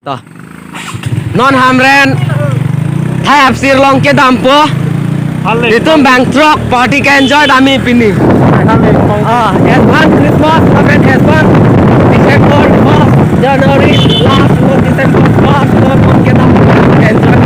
Toh, non hamren thai apsir long ke dampo itu bangtrok party can enjoy dami pini. Advance Christmas, advance December 1st, January last month, December 1st, non ke dampo enjoy.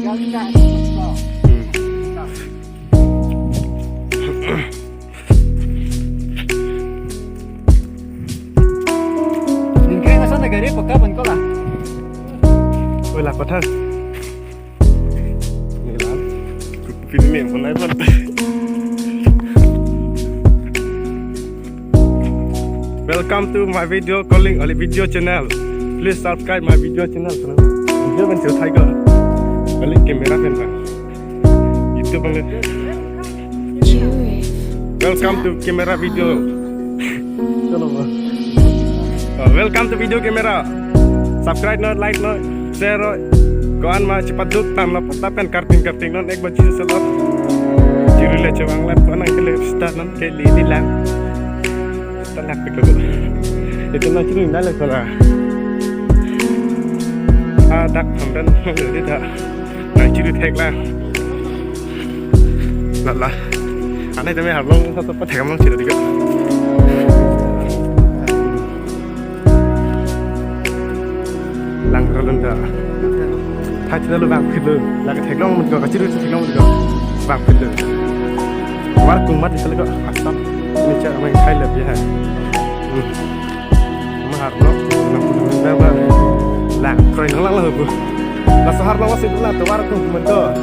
Negara peka bentuk lah. Ôi lạc vật thân. Này là phim miệng con này vật. Welcome to my video calling only video channel. Please subscribe my video channel. Video bên chỗ Thái cơ. Kali camera bên này. YouTube bên này. Welcome to camera video. Welcome to video camera. Subscribe nó, like nó, share rồi. Còn mà cepat duk tam nó patah pen karting nó ek baca selot. Ciri le cewang lab ko nang kele start nó ke li di lang. Start lab ko. Itu nó ciri ndak le ko la. Dak hamdan le dah. Nah ciri thek la. La. Anai tame harlong satu pat thek amang ciri diga. Lang rolon dah. Thay thế là vàng khít lơ là cái thạch long mình gọi cái chữ thạch long mình gọi vàng khít lơ quá cùng mắt thì sẽ gọi hạt sắp mình chơi mình thay lập như này mà hạt nó ra là rồi nó là hợp là sao hạt nó sẽ là từ quá cùng mình cơ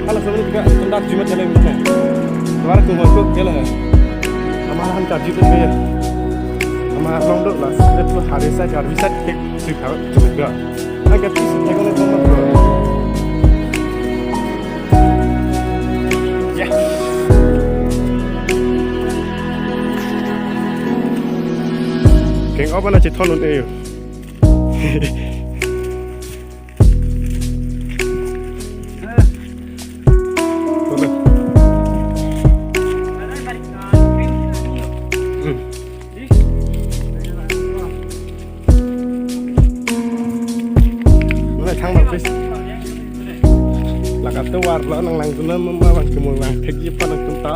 kalau sebenarnya juga tendang jimat jalan ini quá cùng mình cơ cái là mà hắn cả jimat bây giờ mà long được là sẽ được hạt sai hạt vi sát cái sự thảo cho mình cơ agak bisa jago le bomba bro. Ya. Keng apa na chithon un e. Thang bằng fish là cả tàu war lỡ năng lăng nó mà bằng cái mùi vàng thích giúp con chúng ta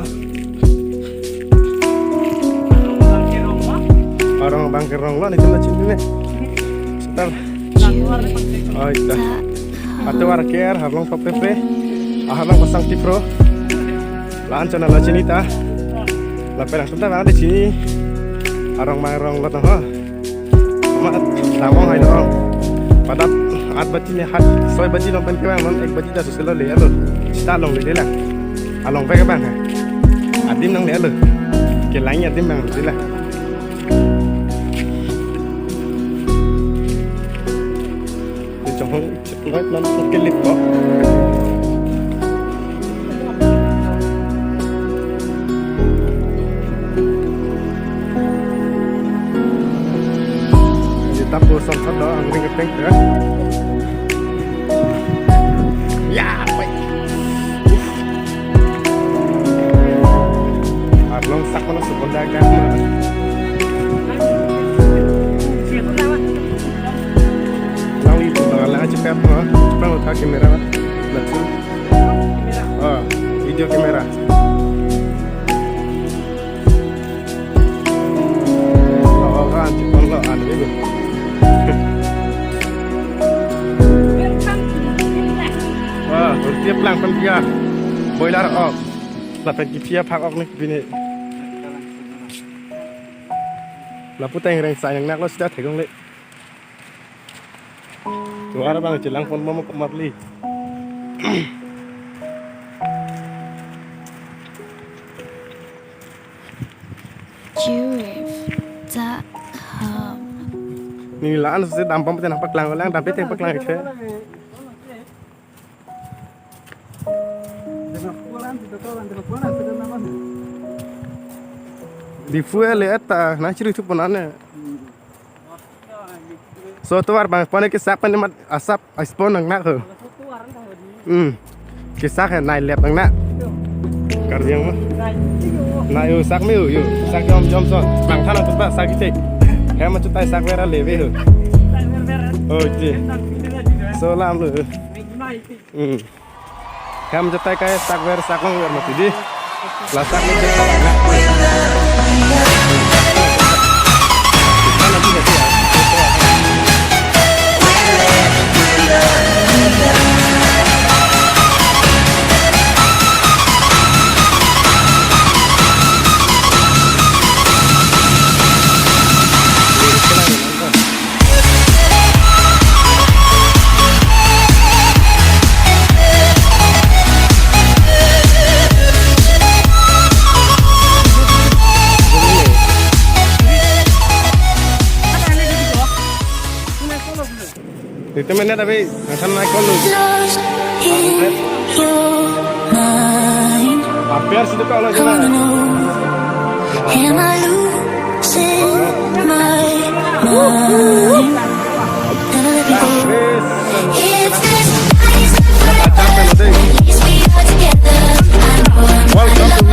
orang bang kerong lo nih cuma cinta nih setel oh itu atau war care harlong top tp harlong pasang tipro lahan channel lah sini ta lah perang sebentar ada di sini orang marong lo tuh cuma lawang hai dong pada आठ बजी ने हाथ सोई बजी लोग बन के बांग एक बजी dah susah le alo start long le lah alongไปcác bạn ha adim nang le alo ke lain adim bang le lah di trong nói nó cái lịch có tập vô xong sau đó ăn cái bánh nữa. Ya, baik. Long sak mana sekolah agama. Long itu kalau aja cepat mah, cepat mau tak kamera mah, betul. Oh, video kamera. Oh kan, cepat lo anu itu. Wah, tiap lang pan dia, boiler off. Lapan kipia pak off nih bini. Lapu teng reng sayang nak lo sudah tegong le. Tu ada bang jelang pun mau kemarli. Ni lah anu sudah dampam pun nampak lang lang dampet yang pak lang itu. Di fuel eta na ciri tu ponane so tu war bang pone ke sak pan mat asap ispon nang nak ho ke sak nai lep nang nak kar yang mah na yo sak me yo sak jom so bang than tu ba sak tik he ma chu tai sak vera leve ho oh ji so lam lu he ma chu tai kai sak vera sak long ver ma tu di la sak ni de Dito man na tabi. Nasaan na ikaw luz? Lost in your mind. Apiar situ ka ulo I dyan wanna na. know, am I losing my mind? Never let me go. Chris. If this night is not forever, Acha pe at least we are together. I know I'm Welcome to